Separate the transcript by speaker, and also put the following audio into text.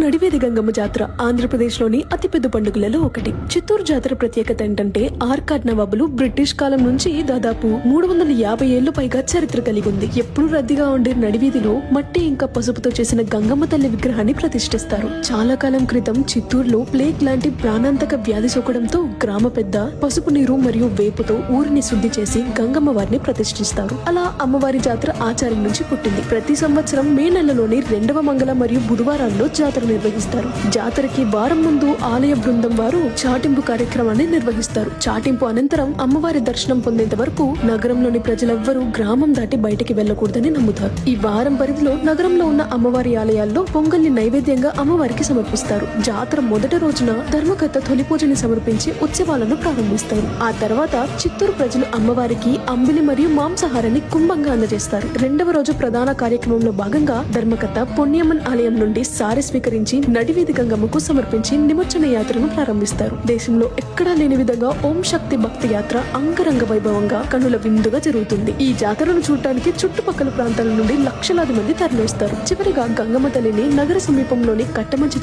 Speaker 1: నడివేది గంగమ్మ జాతర ఆంధ్రప్రదేశ్లోని అతిపెద్ద పండుగలలో ఒకటి. చిత్తూరు జాతర ప్రత్యేకత ఏంటంటే ఆర్కాడ్ నవాబులు బ్రిటిష్ కాలం నుంచి దాదాపు 350 ఏళ్లు పైగా చరిత్ర కలిగి ఉంది. ఎప్పుడు రద్దీగా ఉండే నడివీధిలో మట్టి ఇంకా పసుపుతో చేసిన గంగమ్మ తల్లి విగ్రహాన్ని ప్రతిష్ఠిస్తారు. చాలా కాలం క్రితం చిత్తూరులో ప్లేగ్ లాంటి ప్రాణాంతక వ్యాధి సోకడంతో గ్రామ పెద్ద పసుపు నీరు మరియు వేపుతో ఊరిని శుద్ధి చేసి గంగమ్మ వారిని ప్రతిష్ఠిస్తారు. అలా అమ్మవారి జాతర ఆచారం నుంచి పుట్టింది. ప్రతి సంవత్సరం మే నెలలోని 2వ మంగళ మరియు బుధవారాల్లో జాతర నిర్వహిస్తారు. జాతరకి వారం ముందు ఆలయ బృందం వారు చాటింపు కార్యక్రమాన్ని నిర్వహిస్తారు. చాటింపు అనంతరం అమ్మవారి దర్శనం పొందేంత వరకు నగరంలోని ప్రజలెవ్వరూ గ్రామం దాటి బయటికి వెళ్లకూడదని నమ్ముతారు. ఈ వారం పరిధిలో నగరంలో ఉన్న అమ్మవారి ఆలయాల్లో పొంగల్ని నైవేద్యంగా అమ్మవారికి సమర్పిస్తారు. జాతర మొదటి రోజున ధర్మకర్త తొలి పూజని సమర్పించి ఉత్సవాలను ప్రారంభిస్తారు. ఆ తర్వాత చిత్తూరు ప్రజలు అమ్మవారికి అంబిలి మరియు మాంసాహారాన్ని కుంభంగా అందజేస్తారు. 2వ రోజు ప్రధాన కార్యక్రమంలో భాగంగా ధర్మకర్త పొన్నియమ్మన్ ఆలయం నుండి సారి స్వీకరించి నడివీధి గంగమ్మకు సమర్పించి నిమజ్జన యాత్రను ప్రారంభిస్తారు. దేశంలో ఎక్కడా లేని విధంగా ఓం శక్తి భక్తి యాత్ర అంగరంగ వైభవంగా కనుల విందుగా జరుగుతుంది. ఈ జాతరను చూడటానికి చుట్టుపక్కల ప్రాంతాల నుండి లక్షలాది మంది తరలివస్తారు. చివరిగా గంగమ్మ తల్లిని నగర సమీపంలోని కట్టమంచి